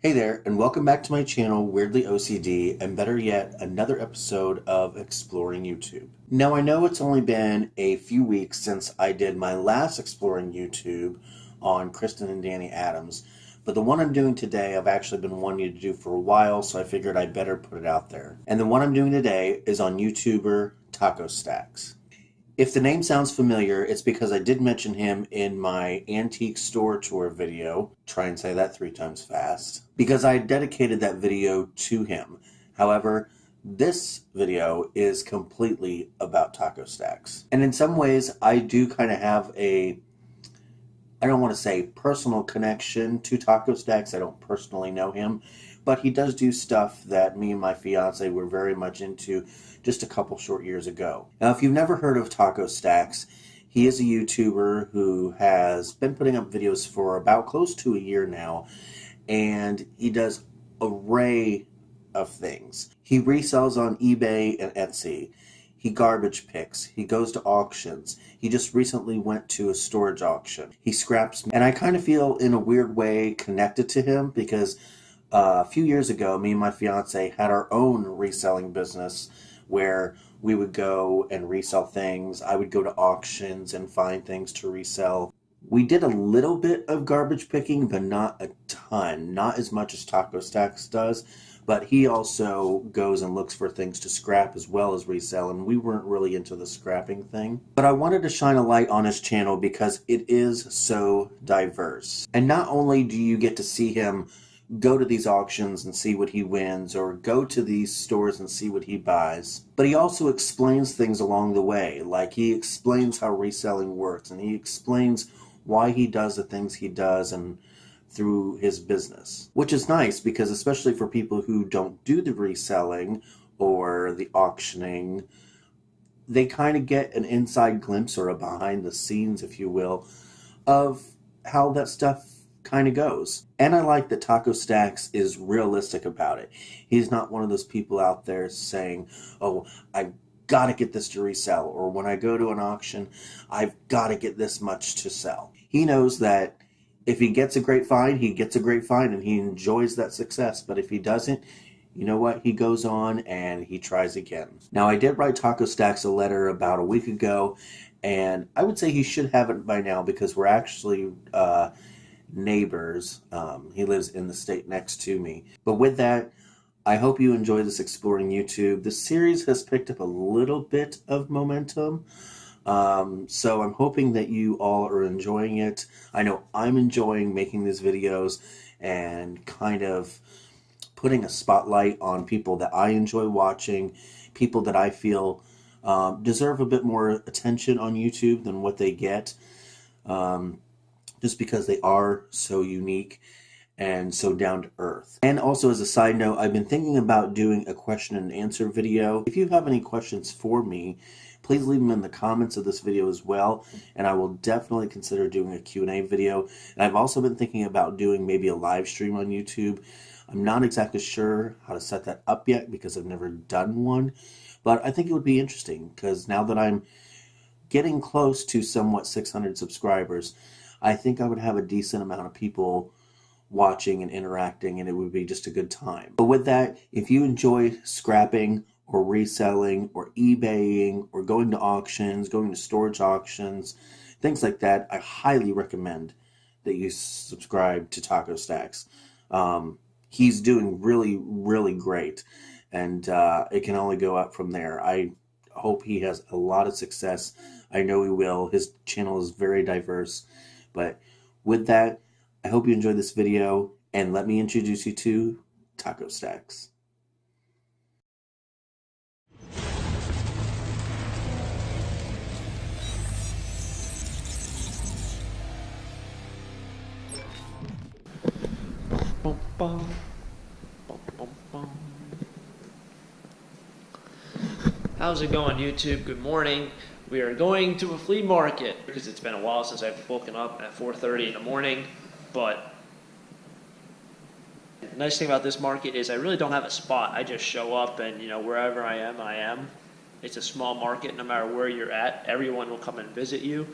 Hey there, and welcome back to my channel, Weirdly OCD, and better yet, another episode of Exploring YouTube. Now, I know it's only been a few weeks since I did my last Exploring YouTube on Kristen and Danny Adams, but the one I'm doing today I've actually been wanting to do for a while, so I figured I'd better put it out there. And the one I'm doing today is on YouTuber Taco Stacks. If the name sounds familiar, it's because I did mention him in my antique store tour video. Try and say that 3 times fast. Because I dedicated that video to him. However, this video is completely about Taco Stacks. And in some ways, I do kind of have I don't want to say personal connection to Taco Stacks. I don't personally know him. But he does do stuff that me and my fiance were very much into just a couple short years ago. Now, if you've never heard of Taco Stacks, he is a YouTuber who has been putting up videos for about close to a year now, and he does an array of things. He resells on eBay and Etsy. He garbage picks. He goes to auctions. He just recently went to a storage auction. He scraps, and I kind of feel in a weird way connected to him because a few years ago, me and my fiance had our own reselling business where we would go and resell things. I would go to auctions and find things to resell. We did a little bit of garbage picking, but not a ton. Not as much as Taco Stacks does, but he also goes and looks for things to scrap as well as resell, and we weren't really into the scrapping thing. But I wanted to shine a light on his channel because it is so diverse. And not only do you get to see him go to these auctions and see what he wins, or go to these stores and see what he buys, but he also explains things along the way. Like, he explains how reselling works, and he explains why he does the things he does and through his business, which is nice because especially for people who don't do the reselling or the auctioning, they kind of get an inside glimpse or a behind the scenes, if you will, of how that stuff kind of goes. And I like that Taco Stacks is realistic about it. He's not one of those people out there saying, oh, I've got to get this to resell, or when I go to an auction, I've got to get this much to sell. He knows that if he gets a great find, he gets a great find and he enjoys that success. But if he doesn't, you know what? He goes on and he tries again. Now, I did write Taco Stacks a letter about a week ago, and I would say he should have it by now because we're actually neighbors. He lives in the state next to me. But with that, I hope you enjoy this Exploring YouTube. The series has picked up a little bit of momentum. So I'm hoping that you all are enjoying it. I know I'm enjoying making these videos and kind of putting a spotlight on people that I enjoy watching, people that I feel deserve a bit more attention on YouTube than what they get. Just because they are so unique and so down to earth. And also, as a side note, I've been thinking about doing a question and answer video. If you have any questions for me, please leave them in the comments of this video as well, and I will definitely consider doing a Q&A video. And I've also been thinking about doing maybe a live stream on YouTube. I'm not exactly sure how to set that up yet because I've never done one, but I think it would be interesting because now that I'm getting close to somewhat 600 subscribers, I think I would have a decent amount of people watching and interacting, and it would be just a good time. But with that, if you enjoy scrapping or reselling or eBaying or going to auctions, going to storage auctions, things like that, I highly recommend that you subscribe to Taco Stacks. He's doing really, really great, and it can only go up from there. I hope he has a lot of success. I know he will. His channel is very diverse. But with that, I hope you enjoyed this video, and let me introduce you to Taco Stacks. How's it going, YouTube? Good morning. We are going to a flea market because it's been a while since I've woken up at 4:30 in the morning. But the nice thing about this market is I really don't have a spot. I just show up and, wherever I am. It's a small market. No matter where you're at, everyone will come and visit you.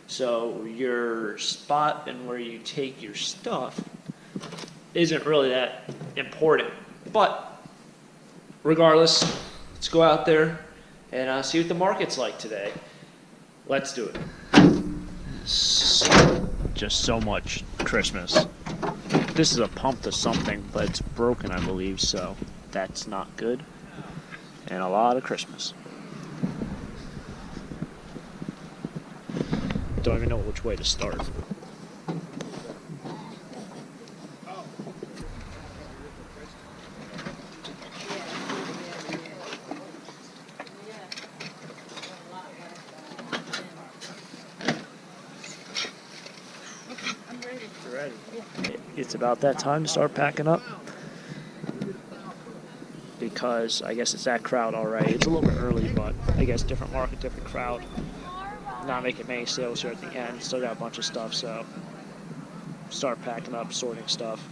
So your spot and where you take your stuff isn't really that important. But regardless, let's go out there and see what the market's like today. Let's do it. Just so much Christmas. This is a pump to something, but it's broken, I believe, so that's not good. And a lot of Christmas. Don't even know which way to start. It's about that time to start packing up, because I guess it's that crowd already. It's a little bit early, but I guess different market, different crowd. Not making many sales here at the end. Still got a bunch of stuff, so start packing up, sorting stuff.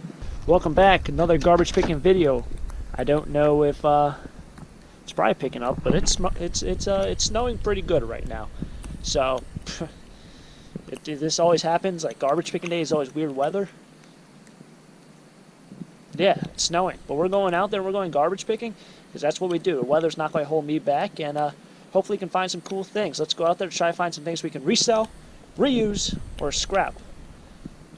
Welcome back, another garbage picking video. I don't know if it's probably picking up, but it's snowing pretty good right now. So this always happens. Like garbage picking day is always weird weather. Yeah, it's snowing, but we're going out there. We're going garbage picking because that's what we do. The weather's not going to hold me back, and hopefully we can find some cool things. Let's go out there to try to find some things we can resell, reuse, or scrap.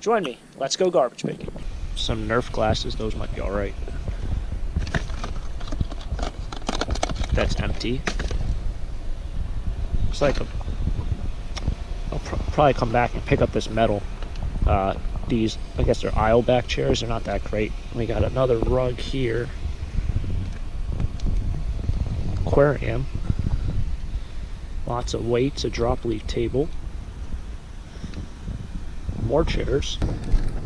Join me. Let's go garbage picking. Some Nerf glasses. Those might be all right. That's empty. Looks like I'll probably come back and pick up this metal. These, I guess they're aisle back chairs. They're not that great. We got another rug here. Aquarium. Lots of weights, a drop leaf table. More chairs.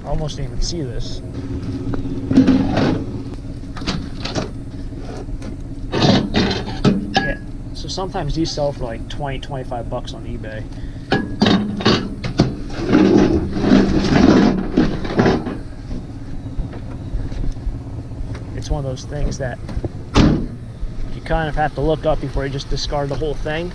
Almost didn't even see this. Yeah, so sometimes these sell for like 20, 25 bucks on eBay. It's one of those things that you kind of have to look up before you just discard the whole thing.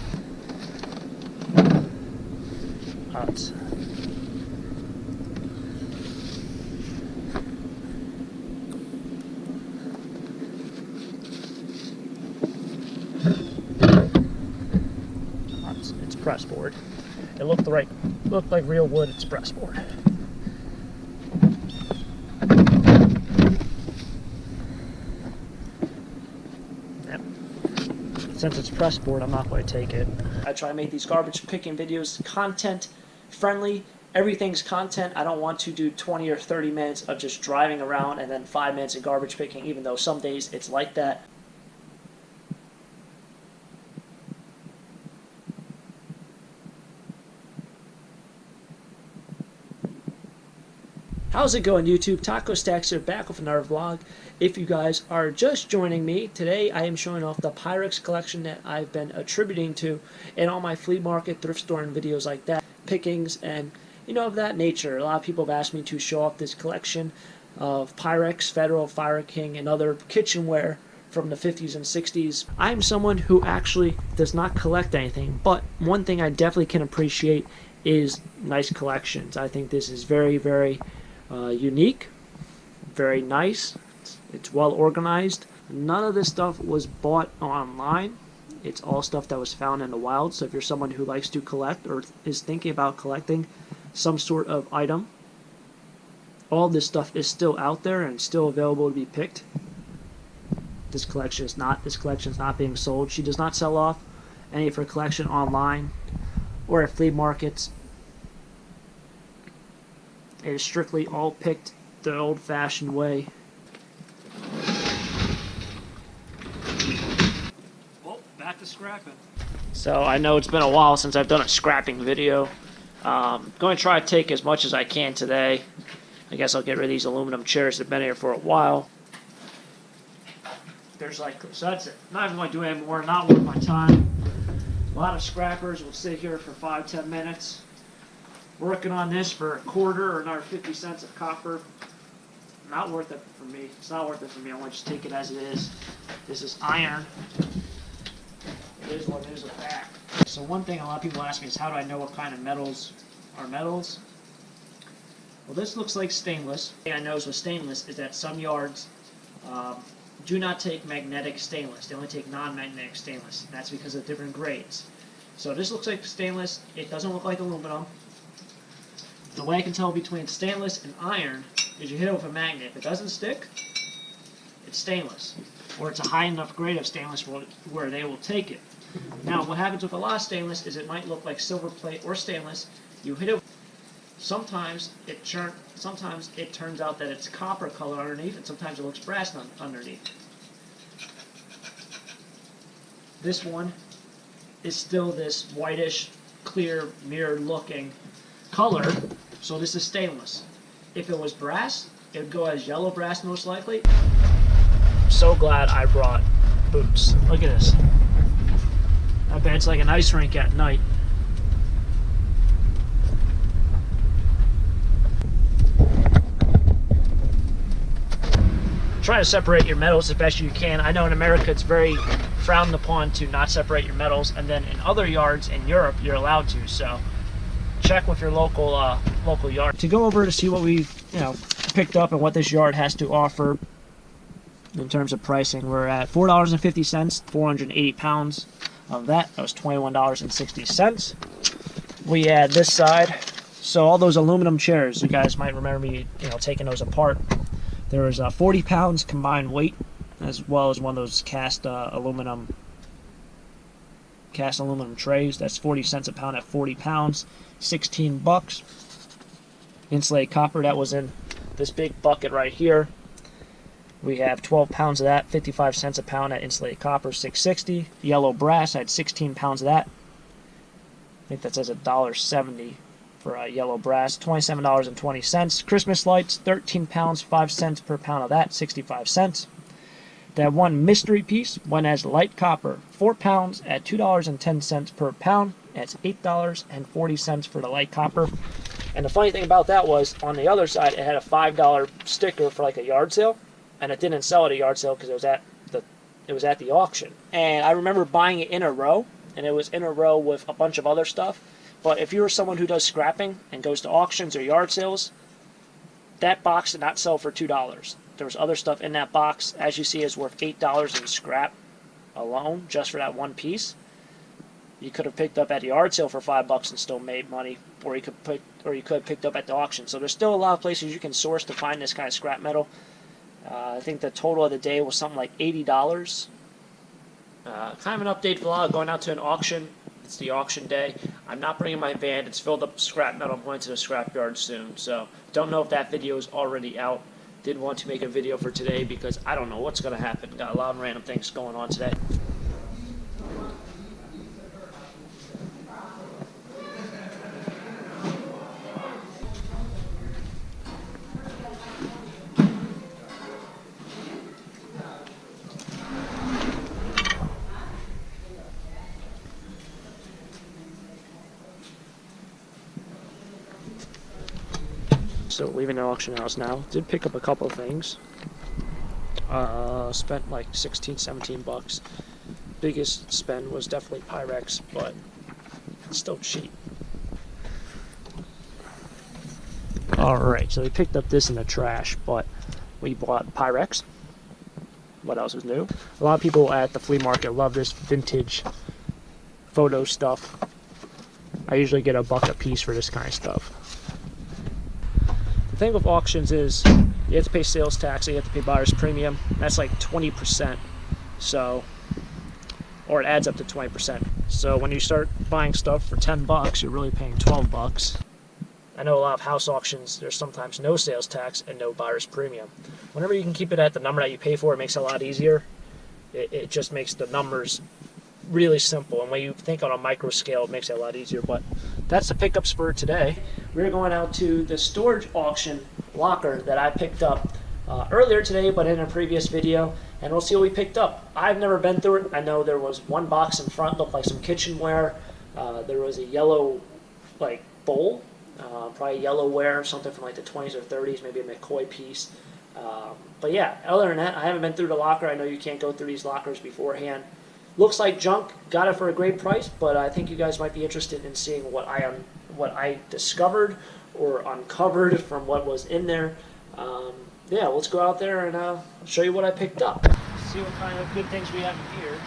It's press board. It looked like real wood. It's press board. Since it's press board, I'm not going to take it. I try to make these garbage picking videos content friendly. Everything's content. I don't want to do 20 or 30 minutes of just driving around and then 5 minutes of garbage picking, even though some days it's like that. How's it going, YouTube? Taco Stacks here, back with another vlog. If you guys are just joining me, today I am showing off the Pyrex collection that I've been attributing to in all my flea market, thrift store, and videos like that, pickings, and of that nature. A lot of people have asked me to show off this collection of Pyrex, Federal, Fire King, and other kitchenware from the 50s and 60s. I'm someone who actually does not collect anything, but one thing I definitely can appreciate is nice collections. I think this is very, very unique, very nice. It's well organized. None of this stuff was bought online. It's all stuff that was found in the wild. So if you're someone who likes to collect or is thinking about collecting some sort of item, all this stuff is still out there and still available to be picked. This collection is not being sold. She does not sell off any of her collection online or at flea markets. It is strictly all picked the old-fashioned way. Well, back to scrapping. So I know it's been a while since I've done a scrapping video. I'm going to try to take as much as I can today. I guess I'll get rid of these aluminum chairs that have been here for a while. So that's it. Not even going to do any more. Not worth my time. A lot of scrappers will sit here for 5-10 minutes. Working on this for a quarter or another 50 cents of copper. Not worth it for me. It's not worth it for me. I want to just take it as it is. This is iron. It is what it is with that. So one thing a lot of people ask me is how do I know what kind of metals are metals? Well, this looks like stainless. The thing I noticed with stainless is that some yards do not take magnetic stainless. They only take non-magnetic stainless. That's because of different grades. So this looks like stainless. It doesn't look like aluminum. The way I can tell between stainless and iron is you hit it with a magnet. If it doesn't stick, it's stainless. Or it's a high enough grade of stainless where they will take it. Now, what happens with a lot of stainless is it might look like silver plate or stainless. You hit it. Sometimes it turns out that it's copper color underneath, and sometimes it looks brass underneath. This one is still this whitish, clear, mirror-looking color, so this is stainless. If it was brass, it would go as yellow brass most likely. I'm so glad I brought boots. Look at this. I bet it's like an ice rink at night. Try to separate your metals as best you can. I know in America it's very frowned upon to not separate your metals, and then in other yards in Europe you're allowed to. So check with your local yard. To go over to see what we picked up and what this yard has to offer in terms of pricing, we're at $4.50, 480 pounds of that. That was $21.60. We add this side. So all those aluminum chairs, you guys might remember me taking those apart. There was 40 pounds combined weight, as well as one of those cast aluminum trays. That's 40 cents a pound at 40 pounds, 16 bucks. Insulated copper, that was in this big bucket right here. We have 12 pounds of that, 55 cents a pound at insulated copper, $6.60. Yellow brass, I had 16 pounds of that. I think that says $1.70. For yellow brass, $27.20. Christmas lights, 13 pounds, 5 cents per pound of that, 65 cents. That one mystery piece went as light copper, 4 pounds at $2.10 per pound. That's $8.40 for the light copper. And the funny thing about that was, on the other side, it had a $5 sticker for like a yard sale, and it didn't sell at a yard sale because it was at the auction. And I remember buying it in a row, and it was in a row with a bunch of other stuff. But if you're someone who does scrapping and goes to auctions or yard sales, that box did not sell for $2. There was other stuff in that box, as you see, is worth $8 in scrap alone, just for that one piece. You could have picked up at the yard sale for $5 and still made money, or you could have picked up at the auction. So there's still a lot of places you can source to find this kind of scrap metal. I think the total of the day was something like $80. Kind of an update vlog, going out to an auction. It's the auction day. I'm not bringing my van. It's filled up with scrap metal. I'm going to the scrap yard soon. So don't know if that video is already out. Did want to make a video for today because I don't know what's going to happen. Got a lot of random things going on today. So leaving the auction house now. Did pick up a couple of things. Spent like 16, 17 bucks. Biggest spend was definitely Pyrex, but it's still cheap. Alright, so we picked up this in the trash, but we bought Pyrex. What else is new? A lot of people at the flea market love this vintage photo stuff. I usually get $1 a piece for this kind of stuff. The thing with auctions is you have to pay sales tax, and you have to pay buyer's premium. That's like 20%, so, or it adds up to 20%. So when you start buying stuff for $10, you're really paying $12. I know a lot of house auctions, there's sometimes no sales tax and no buyer's premium. Whenever you can keep it at the number that you pay for, it makes it a lot easier. It just makes the numbers really simple, and when you think on a micro scale, it makes it a lot easier. But that's the pickups for today. We're going out to the storage auction locker that I picked up earlier today, but in a previous video, and we'll see what we picked up. I've never been through it. I know there was one box in front, looked like some kitchenware. There was a yellow bowl, probably yellowware, something from like the 20s or 30s, maybe a McCoy piece. But yeah, other than that, I haven't been through the locker. I know you can't go through these lockers beforehand. Looks like junk. Got it for a great price, but I think you guys might be interested in seeing what I discovered or uncovered from what was in there. Yeah, let's go out there and I'll show you what I picked up. See what kind of good things we have in here.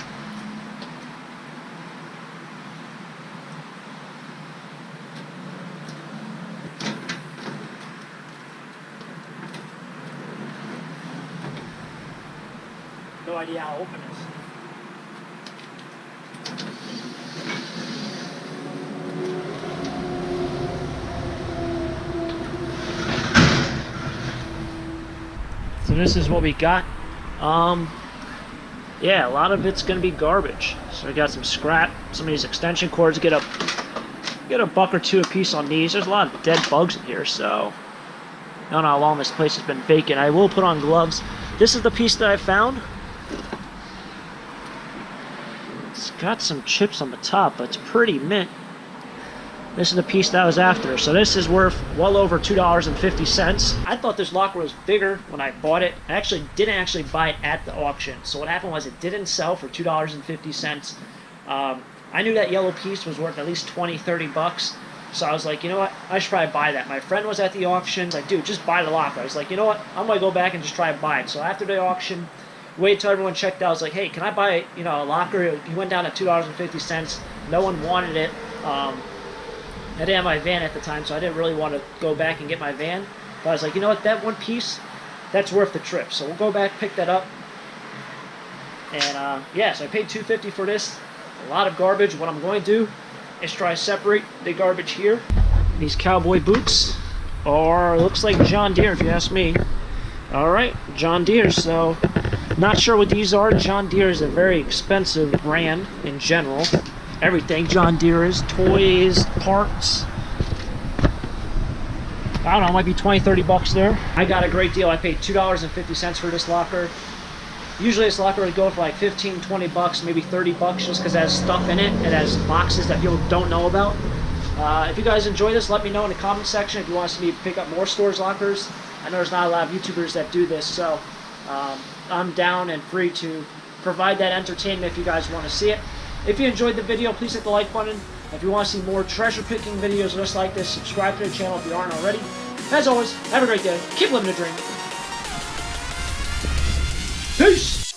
No idea how open it is. So this is what we got. Yeah, a lot of it's gonna be garbage. So I got some scrap, some of these extension cords. Get a buck or two a piece on these. There's a lot of dead bugs in here, so I don't know how long this place has been vacant. I will put on gloves. This is the piece that I found. It's got some chips on the top, but it's pretty mint. This is the piece that I was after. So this is worth well over $2.50. I thought this locker was bigger when I bought it. I didn't actually buy it at the auction. So what happened was it didn't sell for $2.50. I knew that yellow piece was worth at least 20, 30 bucks. So I was like, you know what? I should probably buy that. My friend was at the auction. He's like, dude, just buy the locker. I was like, you know what? I'm going to go back and just try to buy it. So after the auction, waited till everyone checked out. I was like, hey, can I buy, a locker? He went down at $2.50. No one wanted it. I didn't have my van at the time, so I didn't really want to go back and get my van. But I was like, you know what, that one piece, that's worth the trip. So we'll go back, pick that up. And yeah, so I paid $2.50 for this. A lot of garbage. What I'm going to do is try to separate the garbage here. These cowboy boots are, looks like John Deere if you ask me. Alright, John Deere. So, not sure what these are. John Deere is a very expensive brand in general. Everything John Deere is, toys, parts. I don't know, it might be 20, 30 bucks there. I got a great deal. I paid $2.50 for this locker. Usually this locker would go for like 15, 20 bucks, maybe 30 bucks just because it has stuff in it. It has boxes that people don't know about. If you guys enjoy this, let me know in the comment section if you want to see me pick up more storage lockers. I know there's not a lot of YouTubers that do this, so I'm down and free to provide that entertainment if you guys want to see it. If you enjoyed the video, please hit the like button. If you want to see more treasure picking videos just like this, subscribe to the channel if you aren't already. As always, have a great day. Keep living the dream. Peace!